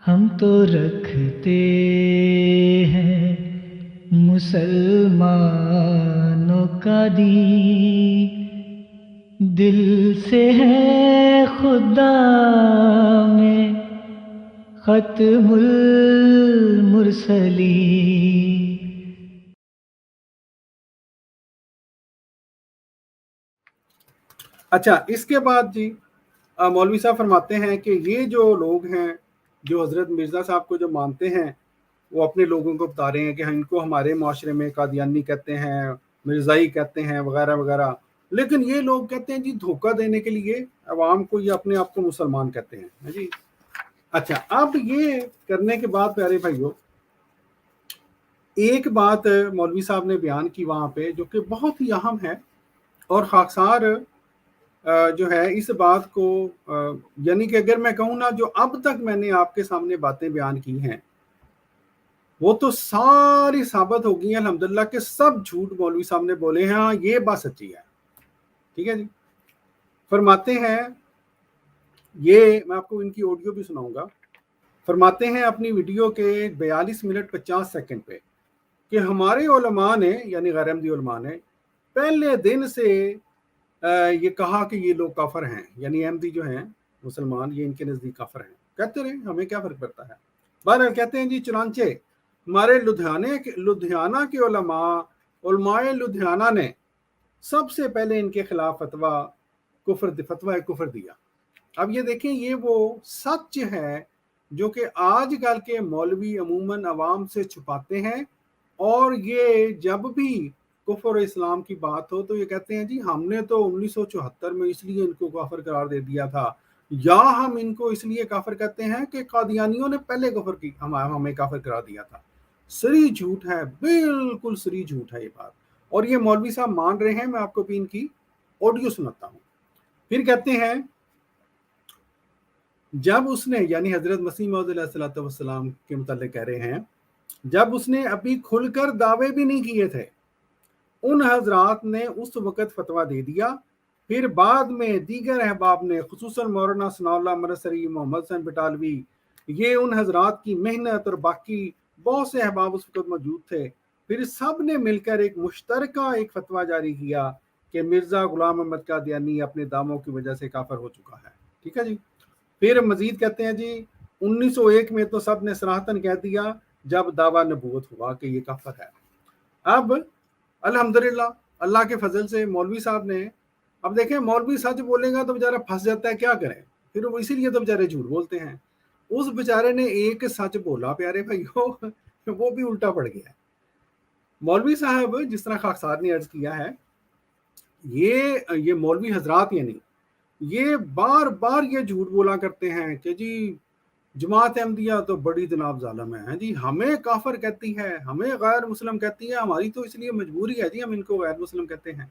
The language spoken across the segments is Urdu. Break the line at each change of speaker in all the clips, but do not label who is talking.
ہم تو رکھتے ہیں مسلمانوں کا دین، دل سے ہے خدا میں ختم المرسلین۔
اچھا، اس کے بعد جی مولوی صاحب فرماتے ہیں کہ یہ جو لوگ ہیں جو حضرت مرزا صاحب کو جو مانتے ہیں، وہ اپنے لوگوں کو بتا رہے ہیں کہ ان کو ہمارے معاشرے میں قادیانی کہتے ہیں، مرزائی کہتے ہیں وغیرہ وغیرہ، لیکن یہ لوگ کہتے ہیں جی دھوکہ دینے کے لیے عوام کو یہ اپنے آپ کو مسلمان کہتے ہیں جی۔ اچھا، اب یہ کرنے کے بعد پیارے بھائیوں ایک بات مولوی صاحب نے بیان کی وہاں پہ جو کہ بہت ہی اہم ہے، اور خاکسار جو ہے اس بات کو یعنی کہ اگر میں کہوں نا جو اب تک میں نے آپ کے سامنے باتیں بیان کی ہیں وہ تو ساری ثابت ہو گئی ہیں الحمدللہ کہ سب جھوٹ مولوی صاحب نے بولے ہیں، ہاں یہ بات سچی ہے، ٹھیک ہے جی۔ فرماتے ہیں، یہ میں آپ کو ان کی آڈیو بھی سناؤں گا، فرماتے ہیں اپنی ویڈیو کے 42 منٹ 50 سیکنڈ پہ کہ ہمارے علماء نے یعنی غیر احمدی علماء نے پہلے دن سے یہ کہا کہ یہ لوگ کافر ہیں، یعنی احمدی جو ہیں مسلمان یہ ان کے نزدیک کافر ہیں، کہتے رہے ہمیں کیا فرق پڑتا ہے۔ بہرحال کہتے ہیں جی چنانچہ ہمارے لدھیانہ کے علماء لدھیانہ نے سب سے پہلے ان کے خلاف فتویٰ کفر دیا۔ اب یہ دیکھیں یہ وہ سچ ہے جو کہ آج کل کے مولوی عموماً عوام سے چھپاتے ہیں، اور یہ جب بھی کفر اسلام کی بات ہو تو یہ کہتے ہیں جی ہم نے تو 1974 میں اس لیے ان کو کافر قرار دے دیا تھا، یا ہم ان کو اس لیے کافر کہتے ہیں کہ قادیانیوں نے پہلے کفر کی ہمیں کافر قرار دیا تھا۔ سری جھوٹ ہے، بالکل سری جھوٹ ہے یہ بات، اور یہ مولوی صاحب مان رہے ہیں۔ میں آپ کو بھی ان کی آڈیو سناتا ہوں۔ پھر کہتے ہیں جب اس نے یعنی حضرت مسیح موعود علیہ السلام کے متعلق کہہ رہے ہیں جب اس نے ابھی کھل کر دعوے بھی نہیں کیے تھے ان حضرات نے اس وقت فتویٰ دے دیا، پھر بعد میں دیگر احباب نے خصوصاً مولانا ثناء اللہ مرسری، محمد حسن بٹالوی، یہ ان حضرات کی محنت اور باقی بہت سے احباب اس وقت موجود تھے، پھر سب نے مل کر ایک مشترکہ ایک فتویٰ جاری کیا کہ مرزا غلام احمد قادیانی اپنے داموں کی وجہ سے کافر ہو چکا ہے، ٹھیک ہے جی۔ پھر مزید کہتے ہیں جی 1901 میں تو سب نے صراحتاً کہہ دیا جب دعویٰ نبوت ہوا کہ یہ کافر ہے۔ اب الحمدللہ اللہ کے فضل سے مولوی صاحب نے، اب دیکھیں مولوی سچ بولے گا تو بیچارہ پھنس جاتا ہے، کیا کریں پھر وہ اسی لیے تو بیچارے جھوٹ بولتے ہیں۔ اس بیچارے نے ایک سچ بولا پیارے بھائیو وہ بھی الٹا پڑ گیا ہے۔ مولوی صاحب جس طرح خاکسار نے عرض کیا ہے یہ مولوی حضرات یعنی یہ بار بار یہ جھوٹ بولا کرتے ہیں کہ جی جماعت احمدیہ تو بڑی جناب ظالم ہے جی، ہمیں کافر کہتی ہے، ہمیں غیر مسلم کہتی ہے، ہماری تو اس لیے مجبوری ہے جی ہم ان کو غیر مسلم کہتے ہیں۔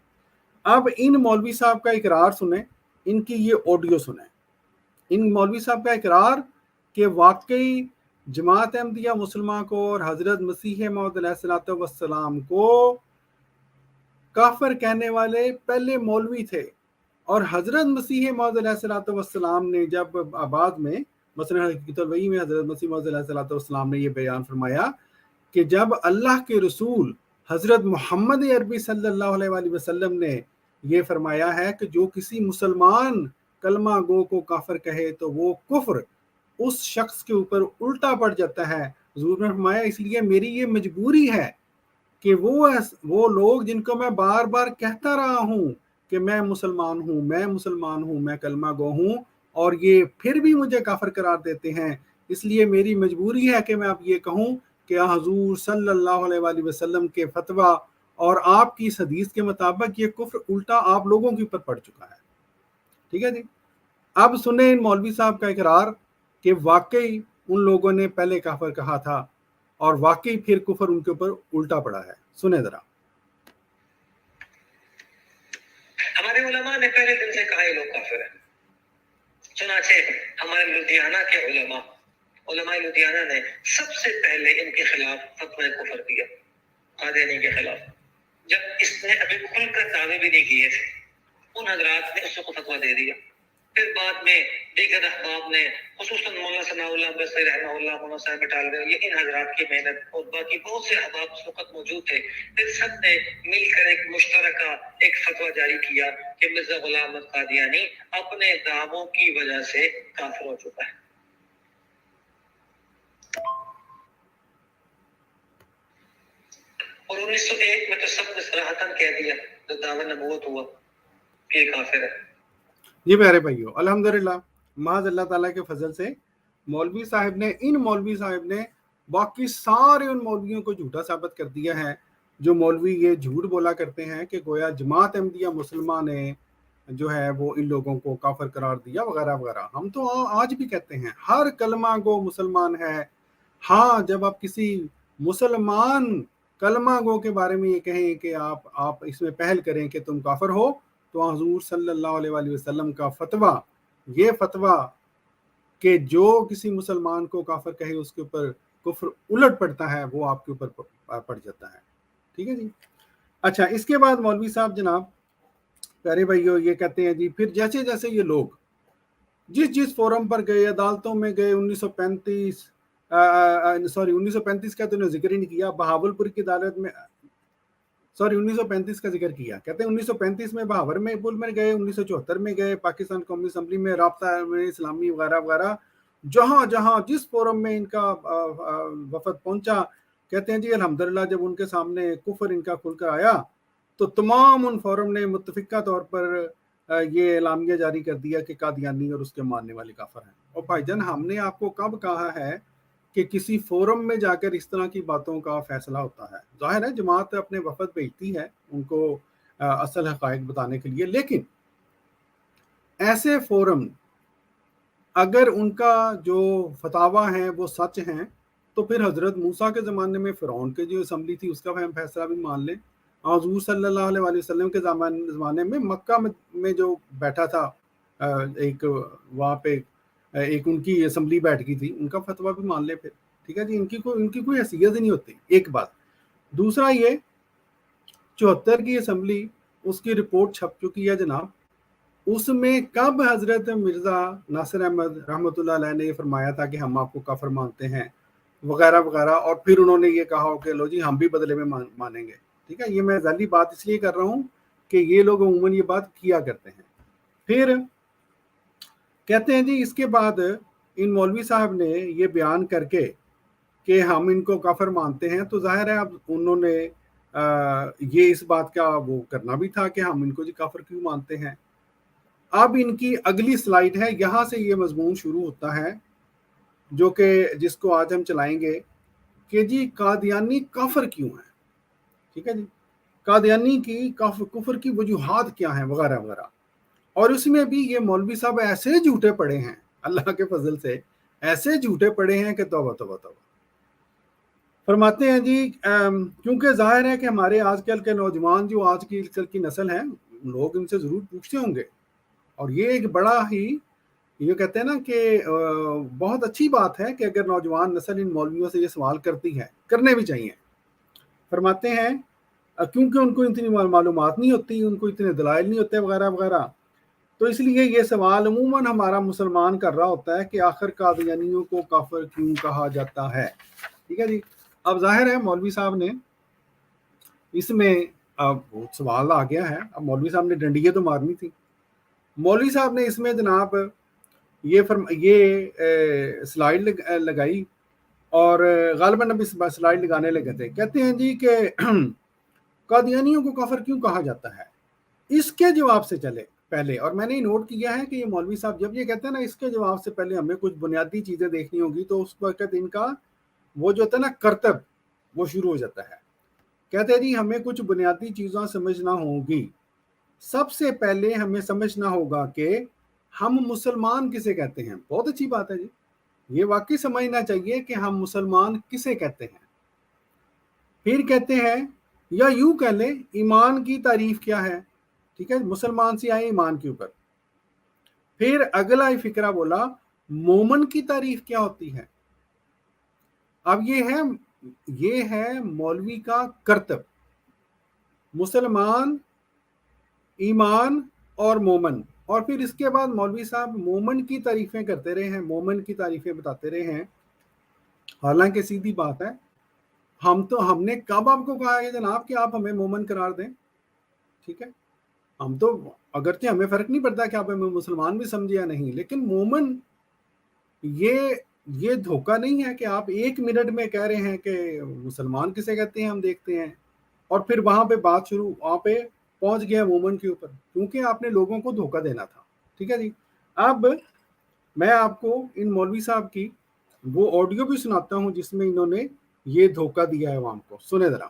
اب ان مولوی صاحب کا اقرار سنیں، ان کی یہ آڈیو سنیں، ان مولوی صاحب کا اقرار کہ واقعی جماعت احمدیہ مسلمہ کو اور حضرت مسیح موعود علیہ السلام کو کافر کہنے والے پہلے مولوی تھے، اور حضرت مسیح موعود علیہ السلام نے جب بعد میں مثلا حقیقت الوحی میں حضرت مسیح موعود علیہ السلام نے یہ بیان فرمایا کہ جب اللہ کے رسول حضرت محمد عربی صلی اللہ علیہ وآلہ وسلم نے یہ فرمایا ہے کہ جو کسی مسلمان کلمہ گو کو کافر کہے تو وہ کفر اس شخص کے اوپر الٹا پڑ جاتا ہے، حضور نے فرمایا اس لیے میری یہ مجبوری ہے کہ وہ لوگ جن کو میں بار بار کہتا رہا ہوں کہ میں مسلمان ہوں، میں کلمہ گو ہوں، اور یہ پھر بھی مجھے کافر قرار دیتے ہیں، اس لیے میری مجبوری ہے کہ میں اب یہ کہوں کہ حضور صلی اللہ علیہ وآلہ وسلم کے فتویٰ اور آپ کی اس حدیث کے مطابق یہ کفر الٹا آپ لوگوں کے اوپر پڑ چکا ہے، ٹھیک ہے جی۔ اب سنیں ان مولوی صاحب کا اقرار کہ واقعی ان لوگوں نے پہلے کافر کہا تھا اور واقعی پھر کفر ان کے اوپر الٹا پڑا ہے، سنیں ذرا۔
ہمارے علماء نے پہلے دن سے کہا یہ لوگ کافر ہیں، چنانچہ ہمارے لدھیانہ کے علماء لدھیانہ نے سب سے پہلے ان کے خلاف فتویٰ کفر دیا، قادیانی کے خلاف، جب اس نے ابھی کھل کر دعوے بھی نہیں کیے تھے، ان حضرات نے اس کو فتویٰ دے دیا۔ پھر بعد میں دیگر احباب نے خصوصاً مولانا ثناء اللہ بصری رحمہ اللہ، مولانا صاحب ٹالوی، یہ ان حضرات کی محنت اور باقی بہت سے احباب اس وقت موجود تھے، پھر سب نے مل کر ایک مشترکہ ایک فتویٰ جاری کیا کہ مرزا غلام احمد قادیانی اپنے دعووں کی وجہ سے کافر ہو چکا ہے۔ اور 1901 میں تو سب نے صراحتاً کہہ دیا جو دعویٰ نبوت ہوا کہ یہ کافر ہے۔
جی پیارے بھائیو، الحمدللہ محض اللہ تعالیٰ کے فضل سے مولوی صاحب نے باقی سارے ان مولویوں کو جھوٹا ثابت کر دیا ہے جو مولوی یہ جھوٹ بولا کرتے ہیں کہ گویا جماعت احمدیہ مسلمہ نے جو ہے وہ ان لوگوں کو کافر قرار دیا وغیرہ وغیرہ۔ ہم تو آج بھی کہتے ہیں ہر کلمہ گو مسلمان ہے۔ ہاں، جب آپ کسی مسلمان کلمہ گو کے بارے میں یہ کہیں کہ آپ اس میں پہل کریں کہ تم کافر ہو، تو حضور صلی اللہ علیہ وآلہ وسلم کا فتویٰ، یہ فتویٰ کہ جو کسی مسلمان کو کافر کہے اس کے اوپر کفر الٹ پڑتا ہے، وہ آپ کے اوپر پڑ جاتا ہے۔ ٹھیک ہے جی۔ اچھا، اس کے بعد مولوی صاحب جناب پیارے بھائیو یہ کہتے ہیں جی پھر جیسے جیسے یہ لوگ جس فورم پر گئے، عدالتوں میں گئے، 1935 کا تو انہوں نے ذکر ہی نہیں کیا، بہاول پور کی عدالت میں 1935 کا ذکر کیا، کہتے ہیں 1935 میں بہاور میں پل میں گئے، 1974 میں گئے، پاکستان قومی اسمبلی میں، رابطہ اسلامی وغیرہ وغیرہ، جہاں جہاں جس فورم میں ان کا وفد پہنچا، کہتے ہیں جی الحمدللہ جب ان کے سامنے کفر ان کا کھل کر آیا تو تمام ان فورم نے متفقہ طور پر یہ اعلامیہ جاری کر دیا کہ قادیانی اور اس کے ماننے والے کافر ہیں۔ اور بھائی جان، ہم نے آپ کو کب کہا ہے کہ کسی فورم میں جا کر اس طرح کی باتوں کا فیصلہ ہوتا ہے؟ ظاہر ہے جماعت اپنے وفد بھیجتی ہے ان کو اصل حقائق بتانے کے لیے، لیکن ایسے فورم اگر ان کا جو فتاویٰ ہیں وہ سچ ہیں تو پھر حضرت موسیٰ کے زمانے میں فرعون کے جو اسمبلی تھی اس کا فیصلہ بھی مان لیں۔ حضور صلی اللہ علیہ وآلہ وسلم کے زمانے میں مکہ میں جو بیٹھا تھا ایک وہاں پہ ایک ان کی اسمبلی بیٹھ گئی تھی، ان کا فتویٰ بھی مان لیں پھر۔ ٹھیک ہے جی، ان کی کوئی حیثیت ہی نہیں ہوتی، ایک بات۔ دوسرا یہ 74 کی اسمبلی، اس کی رپورٹ چھپ چکی ہے جناب، اس میں کب حضرت مرزا ناصر احمد رحمۃ اللہ علیہ نے یہ فرمایا تھا کہ ہم آپ کو کافر مانتے ہیں وغیرہ وغیرہ، اور پھر انہوں نے یہ کہا کہ لو جی ہم بھی بدلے میں مانیں گے۔ ٹھیک ہے، یہ میں ذیلی بات اس لیے کر رہا ہوں کہ یہ لوگ عموماً یہ بات کیا کرتے ہیں۔ پھر کہتے ہیں جی اس کے بعد ان مولوی صاحب نے یہ بیان کر کے کہ ہم ان کو کافر مانتے ہیں، تو ظاہر ہے اب انہوں نے یہ اس بات کا وہ کرنا بھی تھا کہ ہم ان کو جی کافر کیوں مانتے ہیں۔ اب ان کی اگلی سلائیڈ ہے، یہاں سے یہ مضمون شروع ہوتا ہے جو کہ جس کو آج ہم چلائیں گے کہ جی قادیانی کافر کیوں ہیں۔ ٹھیک ہے جی، قادیانی کی کفر کی وجوہات کیا ہیں وغیرہ وغیرہ، اور اس میں بھی یہ مولوی صاحب ایسے جھوٹے پڑے ہیں اللہ کے فضل سے، ایسے جھوٹے پڑے ہیں کہ توبہ توبہ توبہ۔ فرماتے ہیں جی کیونکہ ظاہر ہے کہ ہمارے آج کل کے نوجوان جو آج کی نسل ہے، لوگ ان سے ضرور پوچھتے ہوں گے، اور یہ ایک بڑا ہی یہ کہتے ہیں نا کہ بہت اچھی بات ہے کہ اگر نوجوان نسل ان مولویوں سے یہ سوال کرتی ہے، کرنے بھی چاہیے۔ فرماتے ہیں کیونکہ ان کو اتنی معلومات نہیں ہوتی، ان کو اتنے دلائل نہیں ہوتے وغیرہ وغیرہ، تو اس لیے یہ سوال عموماً ہمارا مسلمان کر رہا ہوتا ہے کہ آخر قادیانیوں کو کافر کیوں کہا جاتا ہے۔ ٹھیک ہے جی، اب ظاہر ہے مولوی صاحب نے اس میں سوال آ گیا ہے، اب مولوی صاحب نے ڈنڈیے تو مارنی تھی۔ مولوی صاحب نے اس میں جناب یہ سلائیڈ لگائی، اور غالباً اب اس سلائیڈ لگانے لگے تھے۔ کہتے ہیں جی کہ قادیانیوں کو کافر کیوں کہا جاتا ہے، اس کے جواب سے چلے پہلے، اور میں نے نوٹ کیا ہے کہ یہ مولوی صاحب جب یہ کہتے ہیں نا اس کے جواب سے پہلے ہمیں کچھ بنیادی چیزیں دیکھنی ہوگی، تو اس وقت ان کا وہ جو ہوتا ہے نا کرتب وہ شروع ہو جاتا ہے۔ کہتے ہیں جی ہمیں کچھ بنیادی چیزیں سمجھنا ہوگی۔ سب سے پہلے ہمیں سمجھنا ہوگا کہ ہم مسلمان کسے کہتے ہیں۔ بہت اچھی بات ہے جی، یہ واقعی سمجھنا چاہیے کہ ہم مسلمان کسے کہتے ہیں۔ پھر کہتے ہیں یا یوں کہہ لیں ایمان کی تعریف کیا ہے۔ ٹھیک ہے، مسلمان سے آئے ایمان کے اوپر۔ پھر اگلا فکرہ بولا مومن کی تعریف کیا ہوتی ہے۔ اب یہ ہے مولوی کا کرتب، مسلمان، ایمان اور مومن، اور پھر اس کے بعد مولوی صاحب مومن کی تعریفیں کرتے رہے ہیں، مومن کی تعریفیں بتاتے رہے ہیں. حالانکہ سیدھی بات ہے، ہم نے کب آپ کو کہا ہے جناب کہ آپ ہمیں مومن قرار دیں؟ ٹھیک ہے، ہم تو اگرچہ ہمیں فرق نہیں پڑتا کہ آپ ہمیں مسلمان بھی سمجھے یا نہیں، لیکن مومن یہ دھوکہ نہیں ہے کہ آپ 1 منٹ میں کہہ رہے ہیں کہ مسلمان کسے کہتے ہیں ہم دیکھتے ہیں، اور پھر وہاں پہ بات شروع، وہاں پہ پہنچ گیا مومن کے اوپر، کیونکہ آپ نے لوگوں کو دھوکہ دینا تھا. ٹھیک ہے جی. اب میں آپ کو ان مولوی صاحب کی وہ آڈیو بھی سناتا ہوں جس میں انہوں نے یہ دھوکہ دیا ہے عوام کو. سنیں ذرا.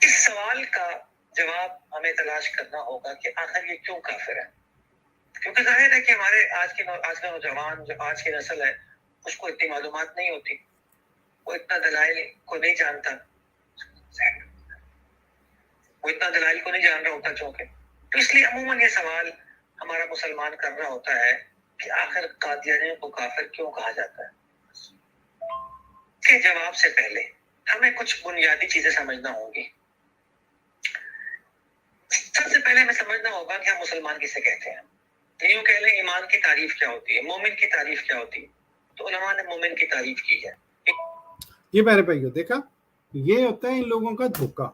اس سوال کا جواب ہمیں تلاش کرنا ہوگا کہ آخر یہ کیوں کافر ہے. کیونکہ ظاہر ہے کہ ہمارے آج کا نوجوان، جو آج کی نسل ہے، اس کو اتنی معلومات نہیں ہوتی، وہ اتنا دلائل کو نہیں جانتا، ہوتا چونکہ. تو اس لیے عموماً یہ سوال ہمارا مسلمان کر رہا ہوتا ہے کہ آخر قادیانیوں کو کافر کیوں کہا جاتا ہے. اس کے جواب سے پہلے ہمیں کچھ بنیادی چیزیں سمجھنا ہوں گی. سب سے پہلے ہمیں سمجھنا ہوگا کہ ہم مسلمان کسے کہتے ہیں. یوں کہہ لیں ایمان کی تعریف کیا ہوتی ہے، مومن کی تعریف کیا ہوتی ہے. تو علماء نے مومن کی تعریف کی ہے.
یہ میرے بھائیو دیکھا، یہ ہوتا ہے ان لوگوں کا دھوکہ.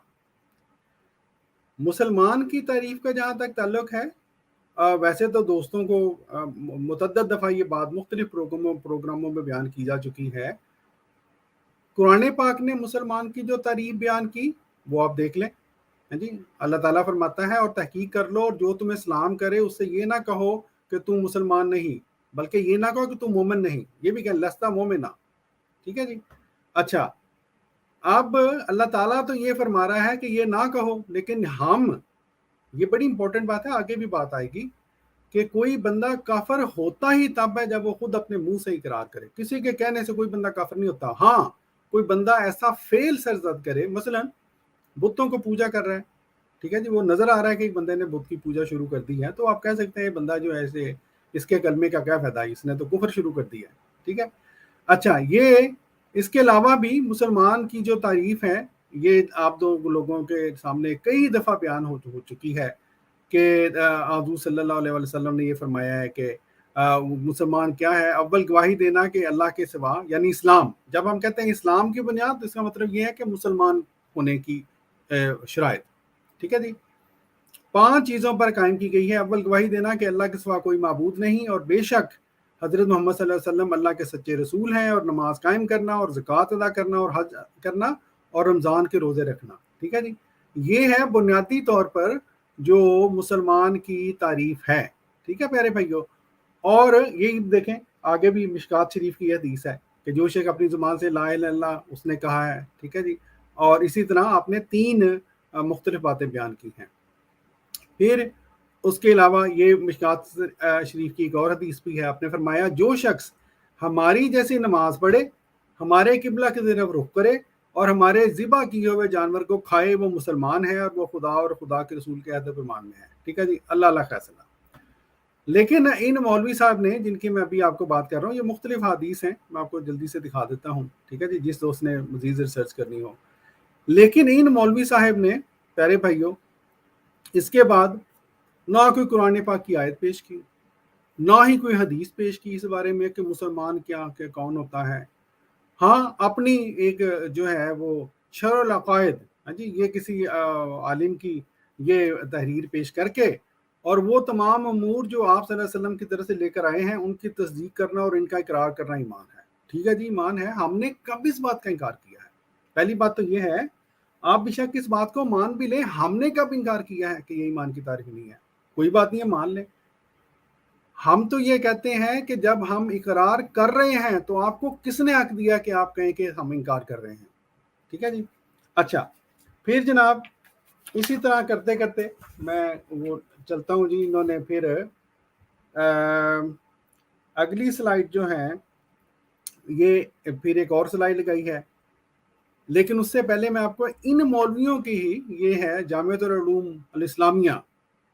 مسلمان کی تعریف کا جہاں تک تعلق ہے، ویسے تو دوستوں کو متعدد دفعہ یہ بات مختلف پروگراموں میں بیان کی جا چکی ہے. قرآن پاک نے مسلمان کی جو تعریف بیان کی وہ آپ دیکھ لیں. جی، اللہ تعالیٰ فرماتا ہے اور تحقیق کر لو، اور جو تمہیں سلام کرے اس سے یہ نہ کہو کہ تم مسلمان نہیں، بلکہ یہ نہ کہو کہ تم مومن نہیں، یہ بھی کہ لستا مومنہ. ٹھیک ہے جی. اچھا، اب اللہ تعالیٰ تو یہ فرما رہا ہے کہ یہ نہ کہو، لیکن ہم، یہ بڑی امپورٹنٹ بات ہے، آگے بھی بات آئے گی کہ کوئی بندہ کافر ہوتا ہی تب ہے جب وہ خود اپنے منہ سے اقرار کرے. کسی کے کہنے سے کوئی بندہ کافر نہیں ہوتا. ہاں، کوئی بندہ ایسا فعل سرزد کرے، مثلا بتوں کو پوجا کر رہا ہے، ٹھیک ہے جی، وہ نظر آ رہا ہے کہ ایک بندے نے بت کی پوجا شروع کر دی ہے، تو آپ کہہ سکتے ہیں یہ بندہ جو ہے ایسے، اس کے کلمے کا کیا فائدہ ہے، اس نے تو کفر شروع کر دیا ہے. ٹھیک ہے. اچھا، یہ اس کے علاوہ بھی مسلمان کی جو تعریف ہے، یہ آپ دو لوگوں کے سامنے کئی دفعہ بیان ہو چکی ہے کہ حضور صلی اللہ علیہ وسلم نے یہ فرمایا ہے کہ مسلمان کیا ہے، اول گواہی دینا کہ اللہ کے سوا، یعنی اسلام. جب ہم کہتے ہیں اسلام کی بنیاد، تو اس کا مطلب یہ ہے کہ مسلمان ہونے کی شرائط. ٹھیک ہے جی. 5 چیزوں پر قائم کی گئی ہے. اول گواہی دینا کہ اللہ کے سوا کوئی معبود نہیں، اور بے شک حضرت محمد صلی اللہ علیہ وسلم اللہ کے سچے رسول ہیں، اور نماز قائم کرنا، اور زکوٰۃ ادا کرنا، اور حج کرنا، اور رمضان کے روزے رکھنا. ٹھیک ہے جی. یہ ہے بنیادی طور پر جو مسلمان کی تعریف ہے. ٹھیک ہے پیارے بھائیو. اور یہ دیکھیں آگے بھی مشکات شریف کی حدیث ہے کہ جو شخص اپنی زبان سے لا الہ الا اللہ اس نے کہا ہے. ٹھیک ہے جی. اور اسی طرح آپ نے 3 مختلف باتیں بیان کی ہیں. پھر اس کے علاوہ یہ مشکات شریف کی ایک اور حدیث بھی ہے. آپ نے فرمایا جو شخص ہماری جیسی نماز پڑھے، ہمارے قبلہ کی طرف رخ کرے، اور ہمارے ذبح کیے ہوئے جانور کو کھائے، وہ مسلمان ہے، اور وہ خدا اور خدا کے رسول کے عہد و پیمان میں ہے. ٹھیک ہے جی. اللہ اللہ فیصلہ. لیکن ان مولوی صاحب نے، جن کی میں ابھی آپ کو بات کر رہا ہوں، یہ مختلف حدیث ہیں، میں آپ کو جلدی سے دکھا دیتا ہوں. ٹھیک ہے جی، جس دوست نے مزید ریسرچ کرنی ہو. لیکن ان مولوی صاحب نے پیارے بھائیوں اس کے بعد نہ کوئی قرآن پاک کی آیت پیش کی، نہ ہی کوئی حدیث پیش کی اس بارے میں کہ مسلمان کیا کہ کون ہوتا ہے. ہاں، اپنی ایک جو ہے وہ شرح العقائد، ہاں جی، یہ کسی عالم کی یہ تحریر پیش کر کے، اور وہ تمام امور جو آپ صلی اللہ علیہ وسلم کی طرف سے لے کر آئے ہیں ان کی تصدیق کرنا اور ان کا اقرار کرنا ایمان ہے. ٹھیک ہے جی، ایمان ہے. ہم نے کب اس بات کا انکار کیا ہے؟ پہلی بات تو یہ ہے، آپ بے شک اس بات کو مان بھی لیں، ہم نے کب انکار کیا ہے کہ یہ ایمان کی تعریف نہیں ہے؟ کوئی بات نہیں ہے، مان لیں. ہم تو یہ کہتے ہیں کہ جب ہم اقرار کر رہے ہیں تو آپ کو کس نے حق دیا کہ آپ کہیں کہ ہم انکار کر رہے ہیں؟ ٹھیک ہے جی. اچھا، پھر جناب اسی طرح کرتے کرتے میں وہ چلتا ہوں جی. انہوں نے پھر اگلی سلائیڈ جو ہے یہ پھر ایک اور سلائیڈ لگائی ہے، لیکن اس سے پہلے میں آپ کو ان مولویوں کی ہی، یہ ہے جامعۃ العلوم الاسلامیہ،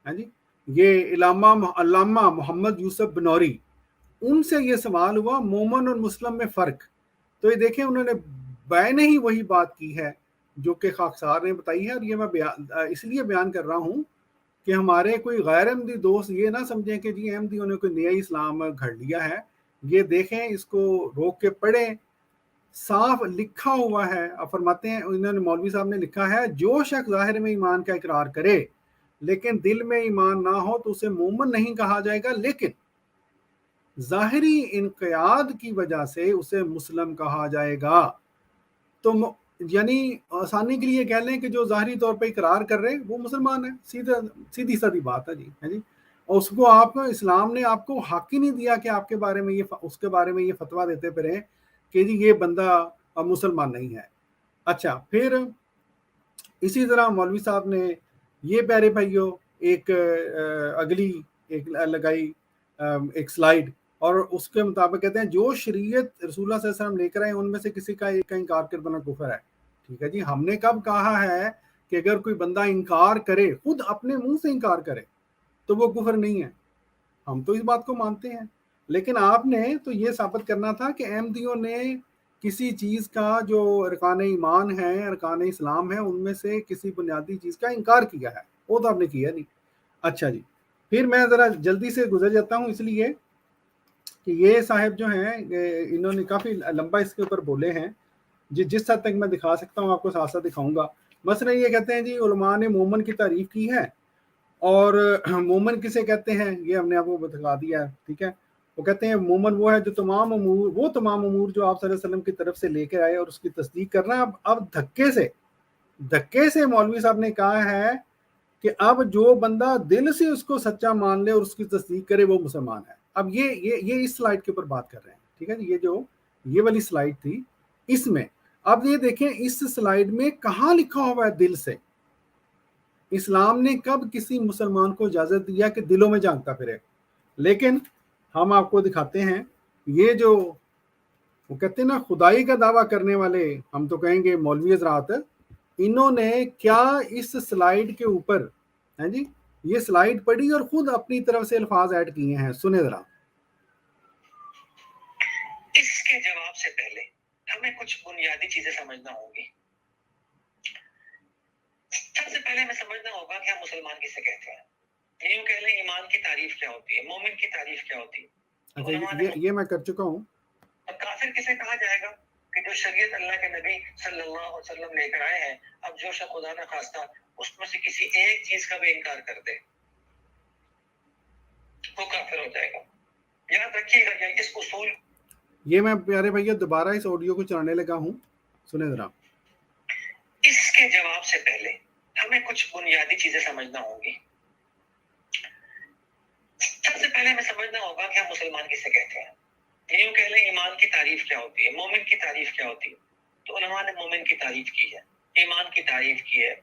ہاں جی، یہ علامہ محمد یوسف بنوری، ان سے یہ سوال ہوا مومن اور مسلم میں فرق. تو یہ دیکھیں انہوں نے بین ہی وہی بات کی ہے جو کہ خاکسار نے بتائی ہے، اور یہ میں اس لیے بیان کر رہا ہوں کہ ہمارے کوئی غیر احمدی دوست یہ نہ سمجھیں کہ جی احمدیوں نے کوئی نیا اسلام گھڑ لیا ہے. یہ دیکھیں، اس کو روک کے پڑھیں، صاف لکھا ہوا ہے. اب فرماتے ہیں، انہوں نے مولوی صاحب نے لکھا ہے، جو شخص ظاہر میں ایمان کا اقرار کرے لیکن دل میں ایمان نہ ہو تو اسے مومن نہیں کہا جائے گا، لیکن ظاہری انقیاد کی وجہ سے اسے مسلم کہا جائے گا. تو یعنی آسانی کے لیے کہہ لیں کہ جو ظاہری طور پہ اقرار کر رہے وہ مسلمان ہے. سیدھی سادی بات ہے جی، ہے جی. اور اس کو آپ اسلام نے آپ کو حق ہی نہیں دیا کہ آپ کے بارے میں اس کے بارے میں یہ فتویٰ دیتے پھریں کہ جی یہ بندہ مسلمان نہیں ہے. اچھا، پھر اسی طرح مولوی صاحب نے یہ پیارے بھائیوں ایک اگلی ایک لگائی ایک سلائیڈ، اور اس کے مطابق کہتے ہیں جو شریعت رسول اللہ صلی اللہ علیہ وسلم لے کر آئے ان میں سے کسی کا ایک کا انکار کر دینا کفر ہے. ٹھیک ہے جی. ہم نے کب کہا ہے کہ اگر کوئی بندہ انکار کرے، خود اپنے منہ سے انکار کرے، تو وہ کفر نہیں ہے؟ ہم تو اس بات کو مانتے ہیں. لیکن آپ نے تو یہ ثابت کرنا تھا کہ احمدیوں نے کسی چیز کا جو ارکان ایمان ہے، ارکان اسلام ہے، ان میں سے کسی بنیادی چیز کا انکار کیا ہے. وہ تو آپ نے کیا نہیں. اچھا جی، پھر میں ذرا جلدی سے گزر جاتا ہوں، اس لیے کہ یہ صاحب جو ہیں انہوں نے کافی لمبا اس کے اوپر بولے ہیں. جس حد تک میں دکھا سکتا ہوں آپ کو ساتھ ساتھ دکھاؤں گا. مثلا یہ کہتے ہیں جی علماء نے مومن کی تعریف کی ہے، اور مومن کسے کہتے ہیں یہ ہم نے آپ کو بتا دیا ہے. ٹھیک ہے، وہ کہتے ہیں مومن وہ ہے جو تمام امور جو آپ صلی اللہ علیہ وسلم کی طرف سے لے کے آئے اور اس کی تصدیق کرنا. اب دھکے سے مولوی صاحب نے کہا ہے کہ اب جو بندہ دل سے اس کو سچا مان لے اور اس کی تصدیق کرے وہ مسلمان ہے. اب یہ اس سلائیڈ کے اوپر بات کر رہے ہیں. ٹھیک ہے جی، یہ والی سلائیڈ تھی. اس میں اب یہ دیکھیں، اس سلائیڈ میں کہاں لکھا ہوا ہے دل سے. اسلام نے کب کسی مسلمان کو اجازت دیا کہ دلوں میں جھانکتا پھرے؟ لیکن ہم آپ کو دکھاتے ہیں، یہ جو وہ کہتے ہیں نا خدائی کا دعویٰ کرنے والے، ہم تو کہیں گے مولوی حضرات، انہوں نے کیا اس سلائیڈ کے اوپر ہیں جی یہ سلائیڈ پڑھی اور خود اپنی طرف سے الفاظ ایڈ کیے ہیں. سنیں ذرا.
اس کے جواب سے پہلے ہمیں کچھ بنیادی چیزیں سمجھنا ہوں گی. سب سے پہلے ہمیں سمجھنا ہوگا کہ ہم مسلمان کسے کہتے ہیں. یوں کہہ لیں ایمان کی تعریف کیا ہوتی ہے، مومن کی تعریف کیا ہوتی ہے.
اچھا، یہ میں کر چکا ہوں.
اور کافر کسے کہا جائے گا؟ کہ جو شریعت اللہ کے نبی صلی اللہ علیہ وسلم لے کر آئے ہیں. اب جو شخص خدا نہ خواستہ اس میں سے کسی ایک چیز کا بھی انکار کر دے وہ کافر ہو جائے گا. یاد رکھیے گا یہ اس اصول.
یہ میں پیارے بھائیو دوبارہ اس آڈیو کو چلانے لگا ہوں، سنیں ذرا.
اس کے جواب سے پہلے ہمیں کچھ بنیادی چیزیں سمجھنا ہوں گی. سب سے پہلے ہمیں سمجھنا ہوگا کہ ہم مسلمان کسے کہتے ہیں. یوں کہہ لیں ایمان کی تعریف کیا ہوتی ہے، مومن کی تعریف کیا ہوتی ہے. تو علماء نے مومن کی تعریف کی ہے، ایمان کی تعریف کی ہے.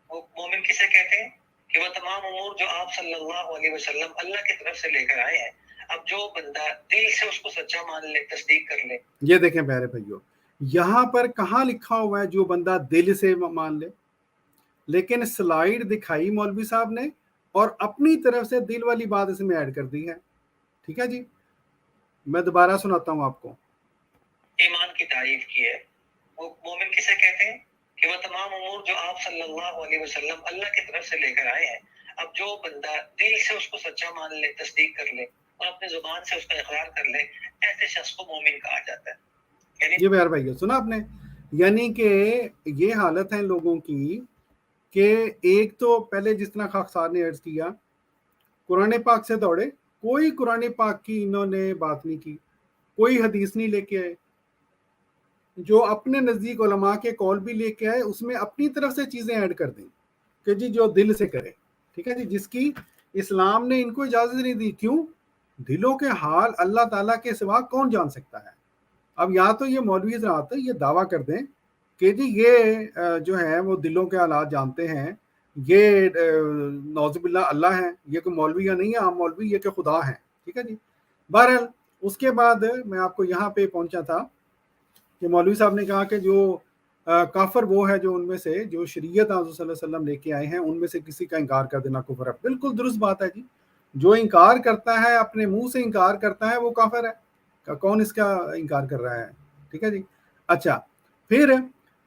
وہ مومن کسے کہتے ہیں کہ وہ تمام امور جو آپ صلی اللہ علیہ وسلم اللہ کی طرف سے لے کر آئے ہیں. اب جو بندہ دل سے اس کو سچا مان لے، تصدیق کر لے.
یہ دیکھیں پیارے بھائیو، یہاں پر کہاں لکھا ہوا ہے جو بندہ دل سے مان لے؟ لیکن سلائیڈ دکھائی مولوی صاحب نے اور اپنی طرف سے دل والی بات اس میں ایڈ کر دی ہے. ٹھیک ہے جی، میں دوبارہ سناتا ہوں آپ کو.
ایمان کی تعریف کی ہے. وہ مومن کسے کہتے ہیں کہ وہ تمام امور جو آپ صلی اللہ علیہ وسلم اللہ کی طرف سے لے کر آئے ہیں. اب جو بندہ دل سے اس کو سچا مان لے، تصدیق کر لے اور اپنے زبان سے اس کا اقرار کر لے، ایسے شخص کو مومن کہا جاتا ہے.
یہ پیار بھائی سنا آپ نے، یعنی کہ یہ حالت ہے لوگوں کی کہ ایک تو پہلے جس طرح خاکسار نے عرض کیا قرآن پاک سے دوڑے، کوئی قرآن پاک کی انہوں نے بات نہیں کی، کوئی حدیث نہیں لے کے آئے. جو اپنے نزدیک علماء کے قول بھی لے کے آئے اس میں اپنی طرف سے چیزیں ایڈ کر دیں کہ جی جو دل سے کرے. ٹھیک ہے جی، جس کی اسلام نے ان کو اجازت نہیں دی. کیوں؟ دلوں کے حال اللہ تعالیٰ کے سوا کون جان سکتا ہے. اب یا تو یہ مولوی حضرات یہ دعویٰ کر دیں کہ جی یہ جو ہے وہ دلوں کے حالات جانتے ہیں، یہ نعوذ باللہ اللہ ہیں، یہ کوئی مولوی یا نہیں ہے عام مولوی، یہ کہ خدا ہیں. ٹھیک ہے جی. بہرحال اس کے بعد میں آپ کو یہاں پہ پہنچا تھا کہ مولوی صاحب نے کہا کہ جو کافر وہ ہے جو ان میں سے جو شریعت حضور صلی اللہ علیہ وسلم لے کے آئے ہیں ان میں سے کسی کا انکار کر دینا کفر ہے. بالکل درست بات ہے جی. جو انکار کرتا ہے اپنے منہ سے انکار کرتا ہے وہ کافر ہے. کون اس کا انکار کر رہا ہے؟ ٹھیک ہے جی. اچھا، پھر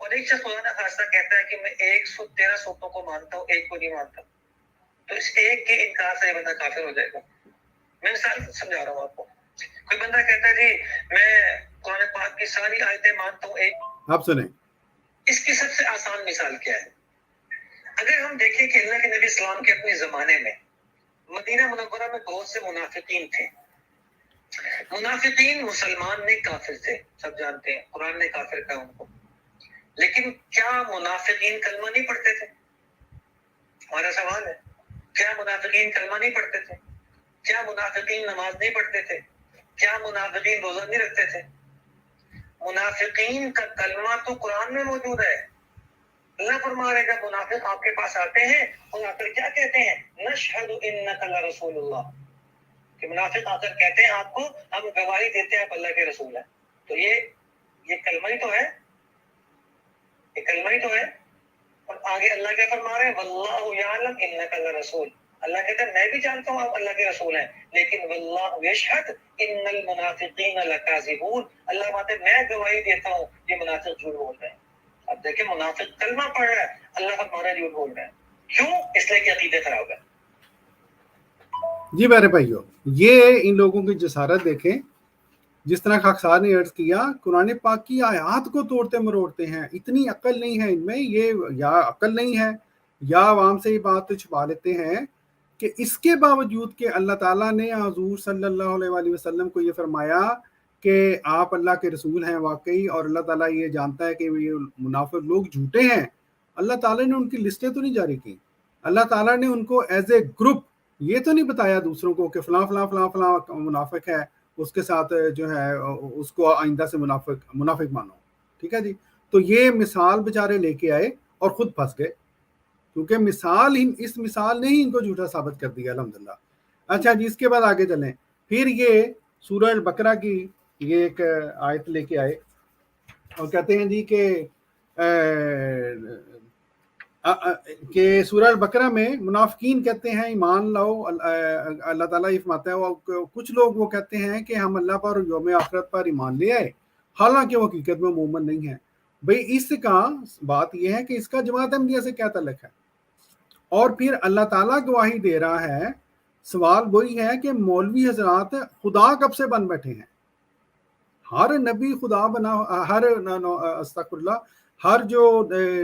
اور ایک شخص خدا نہ خاصہ کہتا ہے کہ میں 113 سوتوں کو مانتا ہوں، ایک کو نہیں مانتا، تو اس ایک کے انکار سے یہ بندہ کافر ہو جائے گا. میں مثال سمجھا رہا ہوں آپ کو. کوئی بندہ کہتا ہے جی میں قرآن پاک کی ساری آیتیں مانتا ہوں، ایک.
آپ سنیں
اس کی سب سے آسان مثال کیا ہے؟ اگر ہم دیکھیں کہ اللہ کے نبی اسلام کے اپنے زمانے میں مدینہ منورہ میں بہت سے منافقین تھے. منافقین مسلمان نے کافر تھے، سب جانتے ہیں، قرآن نے کافر کہا ان کو. لیکن کیا منافقین کلمہ نہیں پڑھتے تھے؟ ہمارا سوال ہے، کیا منافقین کلمہ نہیں پڑھتے تھے؟ کیا منافقین نماز نہیں پڑھتے تھے؟ کیا منافقین روزہ نہیں رکھتے تھے؟ منافقین کا کلمہ تو قرآن میں موجود ہے. اللہ فرما رہے جب منافق آپ کے پاس آتے ہیں اور آ کر کیا کہتے ہیں؟ نشہد انک لرسول اللہ، کہ منافق آ کر کہتے ہیں آپ کو ہم گواہی دیتے ہیں آپ اللہ کے رسول ہیں. تو یہ کلمہ ہی تو ہے، یہ کلمہ ہی تو ہے. اور آگے اللہ کیا فرما رہے ہیں؟ واللہ یعلم انک لرسول، اللہ کہتا ہے میں بھی جانتا ہوں آپ اللہ کے رسول ہیں، لیکن واللہ یشہد ان المنافقین لکاذبون، اللہ بات ہے میں گواہی دیتا ہوں یہ منافق جھوٹ بول رہے ہیں. اب دیکھیں منافق کلمہ پڑھ رہا ہے، اللہ کا ہمارا جھوٹ بول رہا ہے. کیوں؟ اس لیے کہ عقیدے خراب ہے.
جی میرے بھائیو، یہ ان لوگوں کی جسارت دیکھیں. جس طرح خاکسار نے عرض کیا، قرآن پاک کی آیات کو توڑتے مروڑتے ہیں. اتنی عقل نہیں ہے ان میں، یہ یا عقل نہیں ہے یا عوام سے یہ بات چھپا لیتے ہیں کہ اس کے باوجود کہ اللہ تعالیٰ نے حضور صلی اللہ علیہ وآلہ وسلم کو یہ فرمایا کہ آپ اللہ کے رسول ہیں واقعی، اور اللہ تعالیٰ یہ جانتا ہے کہ یہ منافق لوگ جھوٹے ہیں. اللہ تعالیٰ نے ان کی لسٹیں تو نہیں جاری کی. اللہ تعالیٰ نے ان کو ایز اے گروپ یہ تو نہیں بتایا دوسروں کو کہ فلاں فلاں فلاں فلاں منافق ہے، اس کے ساتھ جو ہے اس کو آئندہ سے منافق مانو. ٹھیک ہے جی. تو یہ مثال بیچارے لے کے آئے اور خود پھنس گئے، کیونکہ اس مثال نے ہی ان کو جھوٹا ثابت کر دیا الحمدللہ. اچھا جی، اس کے بعد آگے چلیں. پھر یہ سورہ البقرہ کی یہ ایک آیت لے کے آئے اور کہتے ہیں جی کہ سورہ البقرہ میں منافقین کہتے ہیں ایمان لاؤ. اللہ تعالیٰ یہ فرماتا ہے کچھ لوگ وہ کہتے ہیں کہ ہم اللہ پر اور یوم آخرت پر ایمان لے آئے، حالانکہ وہ حقیقت میں مومن نہیں ہے. بھئی اس کا بات یہ ہے کہ اس کا جماعت احمدیہ سے کیا تعلق ہے؟ اور پھر اللہ تعالیٰ گواہی دے رہا ہے. سوال وہی ہے کہ مولوی حضرات خدا کب سے بن بیٹھے ہیں؟ ہر نبی خدا بنا، استغفر اللہ، ہر جو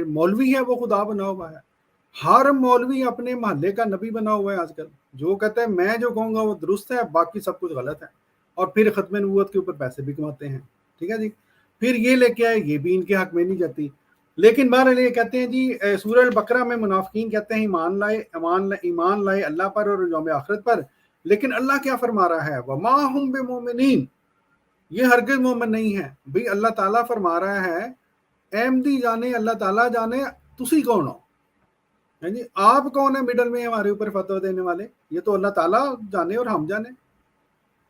مولوی ہے وہ خدا بنا ہوا ہے. ہر مولوی اپنے محلے کا نبی بنا ہوا ہے آج کل. جو کہتا ہے میں جو کہوں گا وہ درست ہے، باقی سب کچھ غلط ہے، اور پھر ختم نبوت کے اوپر پیسے بھی کماتے ہیں. ٹھیک ہے جی. پھر یہ لے کے آئے، یہ بھی ان کے حق میں نہیں جاتی. لیکن بہرحال یہ کہتے ہیں جی سورہ البقرہ میں منافقین کہتے ہیں ایمان لائے اللہ پر اور یوم آخرت پر، لیکن اللہ کیا فرما رہا ہے؟ وما ہم بمؤمنین، یہ ہرگز مومن نہیں ہے. بھئی اللہ تعالیٰ فرما رہا ہے احمدی جانے، اللہ تعالیٰ جانے تسی کون ہو؟ جی آپ کون ہیں مڈل میں ہمارے اوپر فتویٰ دینے والے؟ یہ تو اللہ تعالیٰ جانے اور ہم جانے.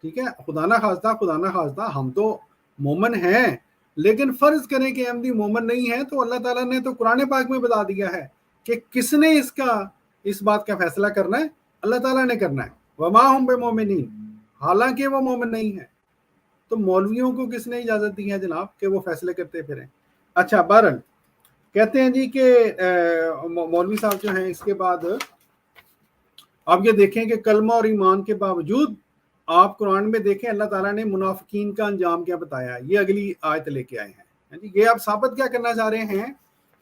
ٹھیک ہے، خدا نہ خواستہ ہم تو مومن ہیں، لیکن فرض کریں کہ احمدی مومن نہیں ہے تو اللہ تعالیٰ نے تو قرآن پاک میں بتا دیا ہے کہ کس نے اس بات کا فیصلہ کرنا ہے؟ اللہ تعالیٰ نے کرنا ہے. وما ہم بمؤمنین، حالانکہ وہ مومن نہیں ہے. تو مولویوں کو کس نے اجازت دی ہے جناب کہ وہ فیصلے کرتے پھریں؟ اچھا بہرحال کہتے ہیں جی کہ مولوی صاحب جو ہیں اس کے بعد آپ یہ دیکھیں کہ کلمہ اور ایمان کے باوجود آپ قرآن میں دیکھیں اللہ تعالیٰ نے منافقین کا انجام کیا بتایا ہے. یہ اگلی آیت لے کے آئے ہیں. یہ آپ ثابت کیا کرنا چاہ رہے ہیں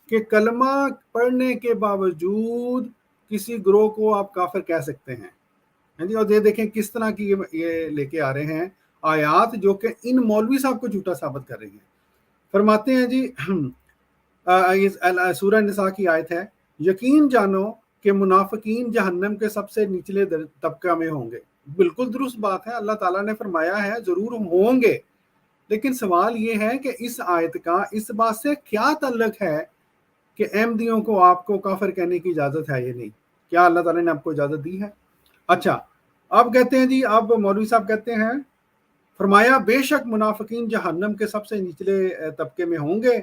کہ کلمہ پڑھنے کے باوجود کسی گروہ کو آپ کافر کہہ سکتے ہیں. اور یہ دیکھیں کس طرح کی یہ لے کے آ رہے ہیں آیات جو کہ ان مولوی صاحب کو جھوٹا ثابت کر رہی ہیں. فرماتے ہیں جی سورہ نساء کی آیت ہے، یقین جانو کہ منافقین جہنم کے سب سے نچلے طبقہ میں ہوں گے. بالکل درست بات ہے، اللہ تعالیٰ نے فرمایا ہے ضرور ہوں گے. لیکن سوال یہ ہے کہ اس آیت کا اس بات سے کیا تعلق ہے کہ احمدیوں کو آپ کو کافر کہنے کی اجازت ہے یا نہیں؟ کیا اللہ تعالیٰ نے آپ کو اجازت دی ہے؟ اچھا اب کہتے ہیں جی، اب مولوی صاحب کہتے ہیں فرمایا بے شک منافقین جہنم کے سب سے نچلے طبقے میں ہوں گے.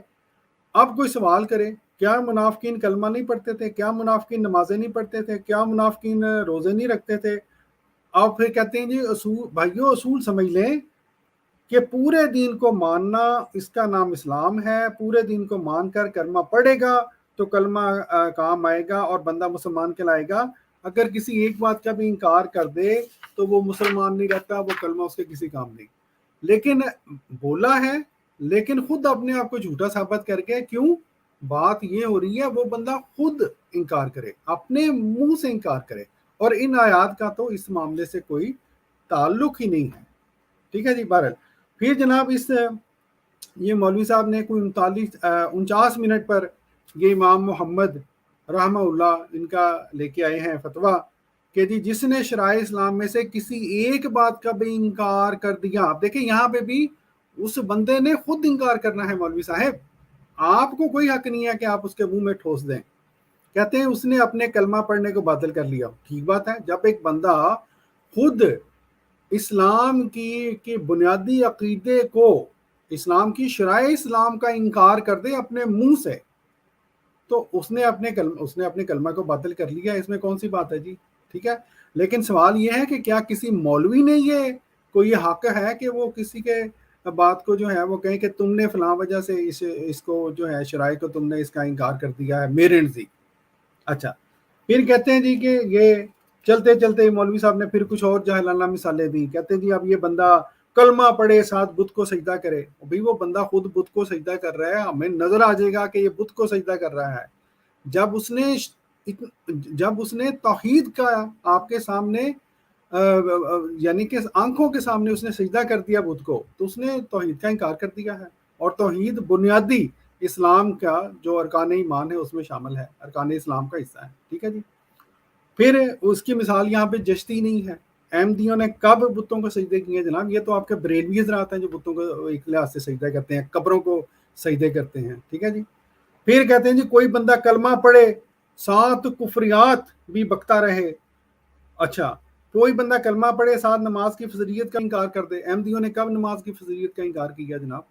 اب کوئی سوال کرے کیا منافقین کلمہ نہیں پڑھتے تھے؟ کیا منافقین نمازیں نہیں پڑھتے تھے؟ کیا منافقین روزے نہیں رکھتے تھے؟ اب پھر کہتے ہیں جی اصول بھائیو اصول سمجھ لیں کہ پورے دین کو ماننا اس کا نام اسلام ہے، پورے دین کو مان کر کلمہ پڑھے گا تو کلمہ کام آئے گا اور بندہ مسلمان کہلائے گا۔ اگر کسی ایک بات کا بھی انکار کر دے تو وہ مسلمان نہیں رہتا، وہ کلمہ اس کے کسی کام نہیں۔ لیکن بولا ہے لیکن خود اپنے آپ کو جھوٹا ثابت کر کے، کیوں؟ بات یہ ہو رہی ہے وہ بندہ خود انکار کرے، اپنے منہ سے انکار کرے، اور ان آیات کا تو اس معاملے سے کوئی تعلق ہی نہیں ہے، ٹھیک ہے جی۔ بہرحال پھر جناب یہ مولوی صاحب نے کوئی 49 منٹ پر یہ امام محمد رحمہ اللہ ان کا لے کے آئے ہیں فتویٰ کہ جی جس نے شرائع اسلام میں سے کسی ایک بات کا بھی انکار کر دیا، آپ دیکھیں یہاں پہ بھی اس بندے نے خود انکار کرنا ہے، مولوی صاحب آپ کو کوئی حق نہیں ہے کہ آپ اس کے منہ میں ٹھوس دیں۔ کہتے ہیں اس نے اپنے کلمہ پڑھنے کو باطل کر لیا۔ ٹھیک بات ہے، جب ایک بندہ خود اسلام کی بنیادی عقیدے کو، اسلام کی شرائع اسلام کا انکار کر دے اپنے منہ سے، تو اس نے اپنے کلمہ کو باطل کر لیا، اس میں کون سی بات ہے جی؟ ٹھیک ہے، لیکن سوال یہ ہے کہ کیا کسی مولوی نے کوئی حق ہے کہ وہ کسی کے بات کو جو ہے وہ کہیں کہ تم نے فلاں وجہ سے اس کو جو ہے شرائع کو تم نے اس کا انکار کر دیا ہے میرے نزدیک۔ اچھا، پھر کہتے ہیں جی کہ یہ چلتے چلتے مولوی صاحب نے پھر کچھ اور جاہلانہ مثالیں دی۔ کہتے ہیں جی اب یہ بندہ کلمہ پڑھے ساتھ بت کو سجدہ کرے، بھئی وہ بندہ خود بت کو سجدہ کر رہا ہے، ہمیں نظر آ جائے گا کہ یہ بت کو سجدہ کر رہا ہے۔ جب اس نے توحید کا آپ کے سامنے یعنی کہ آنکھوں کے سامنے اس نے سجدہ کر دیا بت کو، تو اس نے توحید کا انکار کر دیا ہے، اور توحید بنیادی اسلام کا جو ارکان ایمان ہے اس میں شامل ہے، ارکان اسلام کا حصہ ہے، ٹھیک ہے جی۔ پھر اس کی مثال یہاں پہ جشتی نہیں ہے، احمدیوں نے کب بتوں کو سجدے کیے جناب؟ یہ تو آپ کے بریلوی حضرات ہیں جو بتوں کو ایک لحاظ سے سجدہ کرتے ہیں، قبروں کو سجدے کرتے ہیں، ٹھیک ہے جی۔ پھر کہتے ہیں جی کوئی بندہ کلمہ پڑھے ساتھ کفریات بھی بکتا رہے۔ اچھا، کوئی بندہ کلمہ پڑھے ساتھ نماز کی فضیلت کا انکار کر دے۔ احمدیوں نے کب نماز کی فضیلت کا انکار کیا جناب؟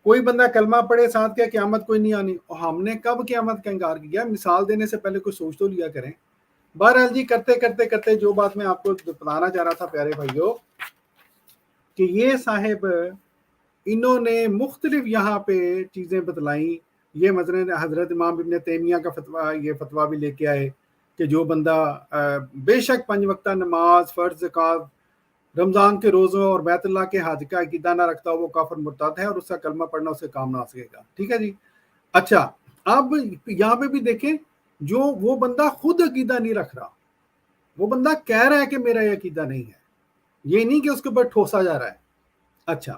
کوئی بندہ کلمہ پڑھے ساتھ کہ قیامت کوئی نہیں آنی، ہم نے کب قیامت کا انکار کیا؟ مثال دینے سے پہلے کوئی سوچ تو لیا کریں۔ بہرحال جی کرتے جو بات میں آپ کو بتانا چاہ رہا تھا پیارے بھائیوں، کہ یہ صاحب انہوں نے مختلف یہاں پہ چیزیں بتلائیں۔ یہ مثلا حضرت امام ابن تیمیہ کا فتویٰ، یہ فتویٰ بھی لے کے آئے کہ جو بندہ بے شک 5 وقتہ نماز، فرض، زکوٰۃ، رمضان کے روزوں اور بیت اللہ کے حج کا عقیدہ نہ رکھتا وہ کافر مرتد ہے، اور اس کا کلمہ پڑھنا اسے کام نہ آ سکے گا، ٹھیک ہے جی۔ اچھا، اب یہاں پہ بھی دیکھیں، جو وہ بندہ خود عقیدہ نہیں رکھ رہا، وہ بندہ کہہ رہا ہے کہ میرا یہ عقیدہ نہیں ہے، یہ نہیں کہ اس کے اوپر ٹھوسا جا رہا ہے۔ اچھا،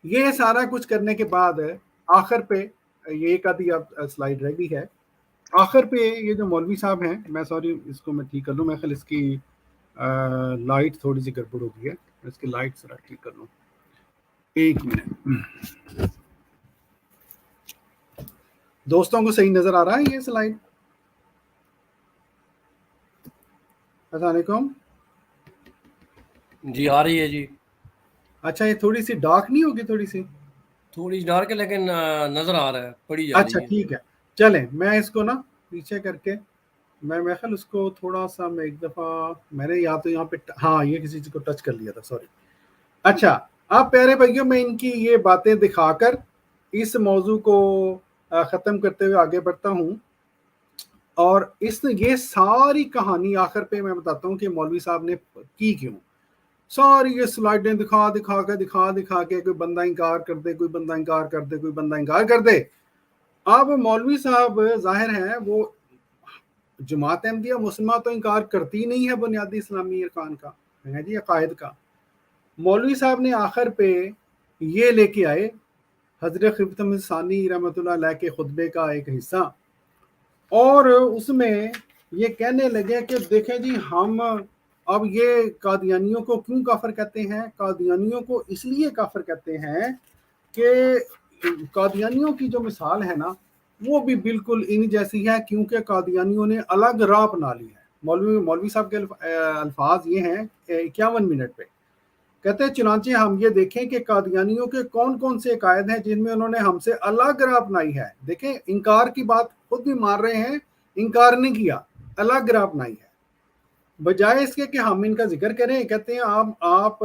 یہ سارا کچھ کرنے کے بعد آخر پہ یہ ایک آدھی سلائیڈ رہ گئی ہے، آخر پہ یہ جو مولوی صاحب ہیں، میں سوری اس کو میں ٹھیک کر لوں، میں خیال اس کی لائٹ تھوڑی سی گڑبڑ ہو گئی ہے، اس کی لائٹ ذرا ٹھیک کر لوں، 1 منٹ۔ دوستوں کو صحیح نظر آ رہا ہے یہ سلائیڈ؟ السلام علیکم
جی آ رہی ہے جی۔
اچھا، یہ تھوڑی سی ڈارک نہیں ہوگی؟
تھوڑی ڈارک ہے لیکن نظر آ رہا ہے، پڑھی جا رہی
اچھا
ہے۔
ٹھیک ہے، چلیں میں اس کو نا پیچھے کر کے میں خیال اس کو تھوڑا سا میں ایک دفعہ میں نے یا تو یہاں پہ ہاں یہ کسی چیز کو ٹچ کر لیا تھا، سوری۔ اچھا، آپ پیارے بھائیوں میں ان کی یہ باتیں دکھا کر اس موضوع کو ختم کرتے ہوئے آگے بڑھتا ہوں، اور یہ ساری کہانی آخر پہ میں بتاتا ہوں کہ مولوی صاحب نے کی کیوں۔ ساری یہ سلائیڈیں دکھا کے کوئی بندہ انکار کر دے، کوئی بندہ انکار کر دے، کوئی بندہ انکار کر دے۔ اب مولوی صاحب ظاہر ہیں وہ جماعت احمدیہ مسلمہ تو انکار کرتی نہیں ہے بنیادی اسلامی ارکان کا، ہے جی عقائد کا۔ مولوی صاحب نے آخر پہ یہ لے کے آئے حضرت خلیفۃ المسیح ثانی رحمۃ اللہ علیہ کے خطبے کا ایک حصہ، اور اس میں یہ کہنے لگے کہ دیکھیں جی ہم اب یہ قادیانیوں کو کیوں کافر کہتے ہیں؟ قادیانیوں کو اس لیے کافر کہتے ہیں کہ قادیانیوں کی جو مثال ہے نا وہ بھی بالکل ان جیسی ہے، کیونکہ قادیانیوں نے الگ راہ اپنا لی ہے۔ مولوی صاحب کے الفاظ یہ ہیں 51 منٹ پہ، کہتے ہیں چنانچہ ہم یہ دیکھیں کہ قادیانیوں کے کون کون سے عقائد ہیں جن میں انہوں نے ہم سے الگ راہ اپنائی ہے۔ دیکھیں انکار کی بات خود بھی مان رہے ہیں، انکار نہیں کیا، الگ راہ اپنائی ہے، بجائے اس کے کہ ہم ان کا ذکر کریں۔ کہتے ہیں آپ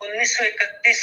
1931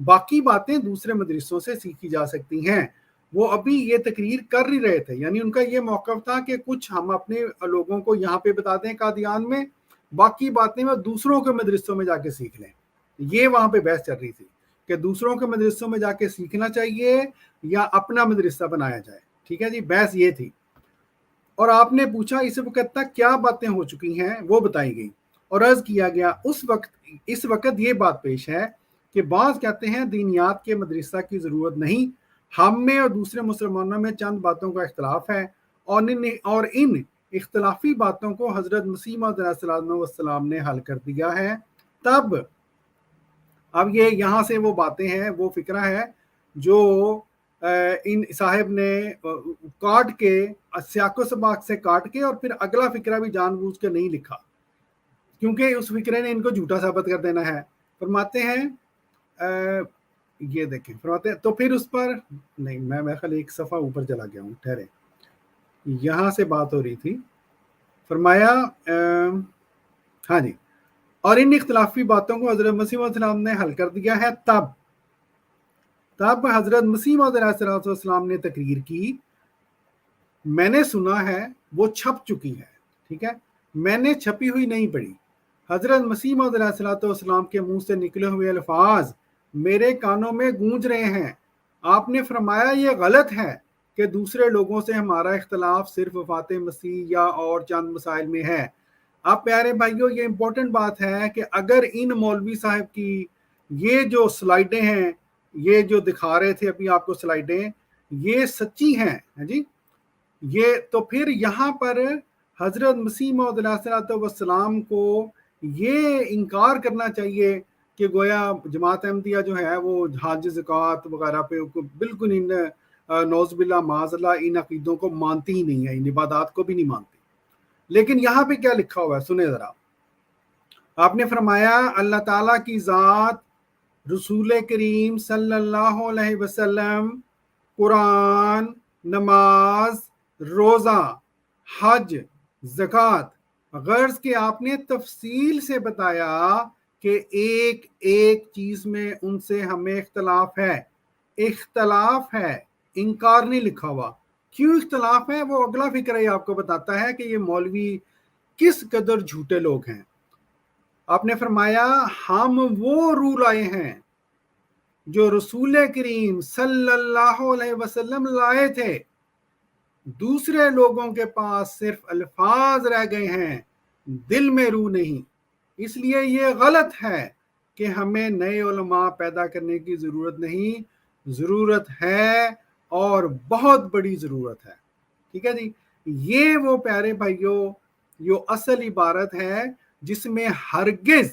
باقی باتیں دوسرے مدرسوں سے سیکھی جا سکتی ہیں. وہ ابھی یہ تقریر کر ہی رہے تھے، یعنی ان کا یہ موقف تھا کہ کچھ ہم اپنے لوگوں کو یہاں پہ بتا دیں قادیان میں، باقی باتیں وہ دوسروں کے مدرسوں میں جا کے سیکھ لیں. یہ وہاں پہ بحث چل رہی تھی کہ دوسروں کے مدرسوں میں جا کے سیکھنا چاہیے یا اپنا مدرسہ بنایا جائے. ٹھیک ہے جی، بحث یہ تھی. اور آپ نے پوچھا اس وقت تک کیا باتیں ہو چکی ہیں، وہ بتائی گئی اور عرض کیا گیا اس وقت یہ بات پیش ہے کہ بعض کہتے ہیں دینیات کے مدرسہ کی ضرورت نہیں، ہم میں اور دوسرے مسلمانوں میں چند باتوں کا اختلاف ہے، اور ان اختلافی باتوں کو حضرت مسیح موعود علیہ الصلوۃ والسلام نے حل کر دیا ہے. تب اب یہ یہاں سے وہ باتیں ہیں، وہ فکرہ ہے جو ان صاحب نے کاٹ کے سیاق و سباق سے کاٹ کے اور پھر اگلا فکرہ بھی جان بوجھ کے نہیں لکھا، کیونکہ اس فکرے نے ان کو جھوٹا ثابت کر دینا ہے. فرماتے ہیں یہ دیکھیں، فرماتے ہیں تو پھر اس پر نہیں، میں خالی ایک صفحہ اوپر چلا گیا ہوں، ٹھہرے، یہاں سے بات ہو رہی تھی. فرمایا ہاں جی، اور ان اختلافی باتوں کو حضرت مسیح علیہ السلام نے حل کر دیا ہے. تب حضرت مسیح علیہ السلام نے تقریر کی، میں نے سنا ہے وہ چھپ چکی ہے. ٹھیک ہے، میں نے چھپی ہوئی نہیں پڑھی. حضرت مسیح علیہ السلام کے منہ سے نکلے ہوئے الفاظ میرے کانوں میں گونج رہے ہیں. آپ نے فرمایا یہ غلط ہے کہ دوسرے لوگوں سے ہمارا اختلاف صرف وفات مسیح یا اور چند مسائل میں ہے. آپ پیارے بھائیوں، یہ امپورٹنٹ بات ہے کہ اگر ان مولوی صاحب کی یہ جو سلائیڈیں ہیں، یہ جو دکھا رہے تھے ابھی آپ کو سلائیڈیں، یہ سچی ہیں جی، یہ تو پھر یہاں پر حضرت مسیح موعود علیہ السلام کو یہ انکار کرنا چاہیے کہ گویا جماعت احمدیہ جو ہے وہ حج زکوٰۃ وغیرہ پہ بالکل ان نعوذ باللہ معاذ اللہ ان عقیدوں کو مانتی ہی نہیں ہے، ان عبادات کو بھی نہیں مانتی. لیکن یہاں پہ کیا لکھا ہوا ہے سنیں ذرا. آپ نے فرمایا اللہ تعالیٰ کی ذات، رسول کریم صلی اللہ علیہ وسلم، قرآن، نماز، روزہ، حج، زکوٰۃ، غرض کہ آپ نے تفصیل سے بتایا کہ ایک ایک چیز میں ان سے ہمیں اختلاف ہے، انکار نہیں لکھا ہوا. کیوں اختلاف ہے وہ اگلا فکرہ ہی آپ کو بتاتا ہے کہ یہ مولوی کس قدر جھوٹے لوگ ہیں. آپ نے فرمایا ہم وہ روح لائے ہیں جو رسول کریم صلی اللہ علیہ وسلم لائے تھے، دوسرے لوگوں کے پاس صرف الفاظ رہ گئے ہیں، دل میں روح نہیں. اس لیے یہ غلط ہے کہ ہمیں نئے علماء پیدا کرنے کی ضرورت نہیں، ضرورت ہے اور بہت بڑی ضرورت ہے. ٹھیک ہے جی، یہ وہ پیارے بھائیوں جو اصل عبارت ہے جس میں ہرگز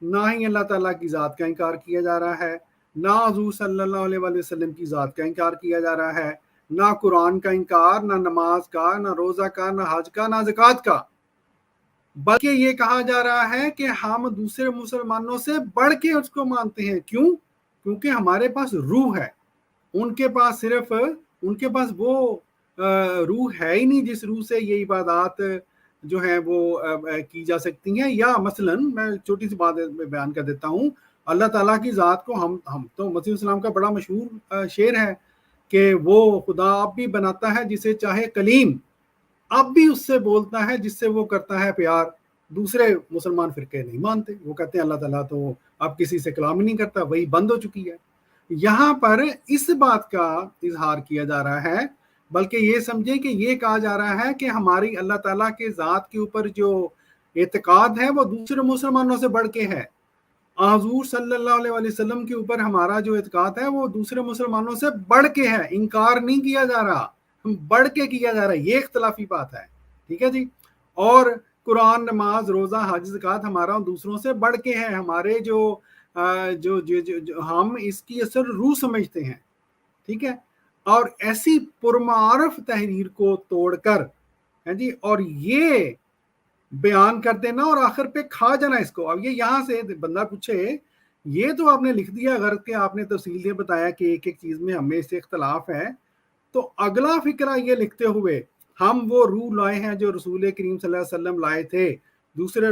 نہ ہی اللہ تعالیٰ کی ذات کا انکار کیا جا رہا ہے، نہ حضور صلی اللہ علیہ وآلہ وسلم کی ذات کا انکار کیا جا رہا ہے، نہ قرآن کا انکار، نہ نماز کا، نہ روزہ کا، نہ حج کا، نہ زکوٰۃ کا، بلکہ یہ کہا جا رہا ہے کہ ہم دوسرے مسلمانوں سے بڑھ کے اس کو مانتے ہیں. کیوں؟ کیونکہ ہمارے پاس روح ہے، ان کے پاس وہ روح ہے ہی نہیں جس روح سے یہ عبادات جو ہیں وہ کی جا سکتی ہیں. یا مثلا میں چھوٹی سی بات بیان کر دیتا ہوں، اللہ تعالیٰ کی ذات کو ہم تو مسیح السلام کا بڑا مشہور شعر ہے کہ وہ خدا اب بھی بناتا ہے جسے چاہے کلیم، اب بھی اس سے بولتا ہے جس سے وہ کرتا ہے پیار. دوسرے مسلمان فرقے نہیں مانتے، وہ کہتے ہیں اللہ تعالیٰ تو اب کسی سے کلام ہی نہیں کرتا، وہی بند ہو چکی ہے. یہاں پر اس بات کا اظہار کیا جا رہا ہے، بلکہ یہ سمجھیں کہ یہ کہا جا رہا ہے کہ ہماری اللہ تعالیٰ کے ذات کے اوپر جو اعتقاد ہے وہ دوسرے مسلمانوں سے بڑھ کے ہے. حضور صلی اللہ علیہ وسلم کے اوپر ہمارا جو اعتقاد ہے وہ دوسرے مسلمانوں سے بڑھ کے ہے، انکار نہیں کیا جا رہا، بڑھ کے کیا جا رہا ہے. یہ اختلافی بات ہے. ٹھیک ہے جی، اور قرآن، نماز، روزہ، حج، زکوٰۃ ہمارا دوسروں سے بڑھ کے ہے. ہمارے جو ہم اس کی اصل روح سمجھتے ہیں. ٹھیک ہے، اور ایسی پرمعارف تحریر کو توڑ کر جی اور یہ بیان کر دینا اور آخر پہ کھا جانا اس کو. اب یہ یہاں سے بندہ پوچھے یہ تو آپ نے لکھ دیا، غرض کہ آپ نے تفصیل یہ بتایا کہ ایک ایک چیز میں ہمیں اس سے اختلاف ہے، تو اگلا فکرہ یہ لکھتے ہوئے ہم وہ روح لائے ہیں جو رسول کریم صلی اللہ علیہ وسلم لائے تھے، دوسرے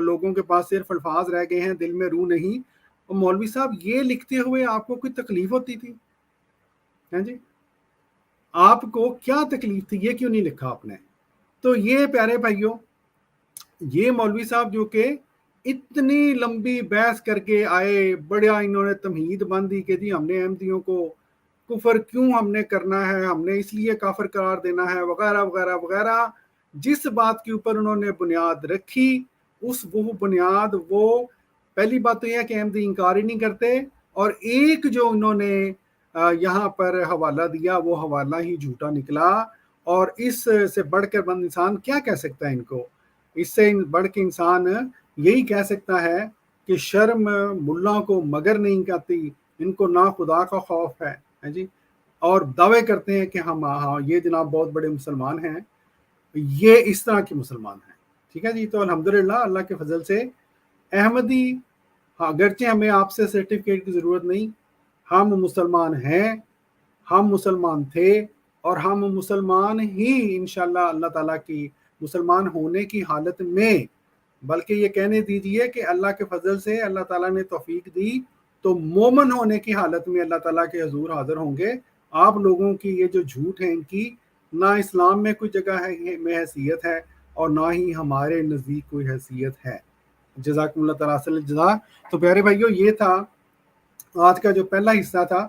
لوگوں کے پاس صرف الفاظ رہ گئے ہیں، دل میں روح نہیں. اور مولوی صاحب یہ لکھتے ہوئے آپ کو کوئی تکلیف ہوتی تھی؟ ہیں جی، آپ کو کیا تکلیف تھی؟ یہ کیوں نہیں لکھا آپ نے؟ تو یہ پیارے بھائیوں، یہ مولوی صاحب جو کہ اتنی لمبی بحث کر کے آئے، بڑا انہوں نے تمہید باندھی کہ جی ہم نے احمدیوں کو کفر کیوں ہم نے کرنا ہے، ہم نے اس لیے کافر قرار دینا ہے، وغیرہ وغیرہ وغیرہ. جس بات کے اوپر انہوں نے بنیاد رکھی، وہ بنیاد، وہ پہلی بات تو یہ ہے کہ احمدی انکار ہی نہیں کرتے، اور ایک جو انہوں نے یہاں پر حوالہ دیا وہ حوالہ ہی جھوٹا نکلا. اور اس سے بڑھ کر بند انسان کیا کہہ سکتا ہے ان کو؟ اس سے بڑھ کے انسان یہی کہہ سکتا ہے کہ شرم ملا کو مگر نہیں کہتی، ان کو نہ خدا کا خوف ہے جی، اور دعوے کرتے ہیں کہ ہم یہ جناب بہت بڑے مسلمان ہیں. یہ اس طرح کے مسلمان ہیں. ٹھیک ہے جی. تو الحمدللہ اللہ کے فضل سے احمدی، اگرچہ ہمیں آپ سے سرٹیفکیٹ کی ضرورت نہیں، ہم مسلمان ہیں، ہم مسلمان تھے، اور ہم مسلمان ہی انشاءاللہ اللہ تعالیٰ کی مسلمان ہونے کی حالت میں، بلکہ یہ کہنے دیجئے کہ اللہ کے فضل سے اللہ تعالیٰ نے توفیق دی تو مومن ہونے کی حالت میں اللہ تعالیٰ کے حضور حاضر ہوں گے. آپ لوگوں کی یہ جو جھوٹ ہے، ان کی نہ اسلام میں کوئی جگہ ہے میں حیثیت ہے، اور نہ ہی ہمارے نزدیک کوئی حیثیت ہے. جزاکم اللہ تعالیٰ صلی اللہ. تو پیارے بھائیو، یہ تھا آج کا جو پہلا حصہ تھا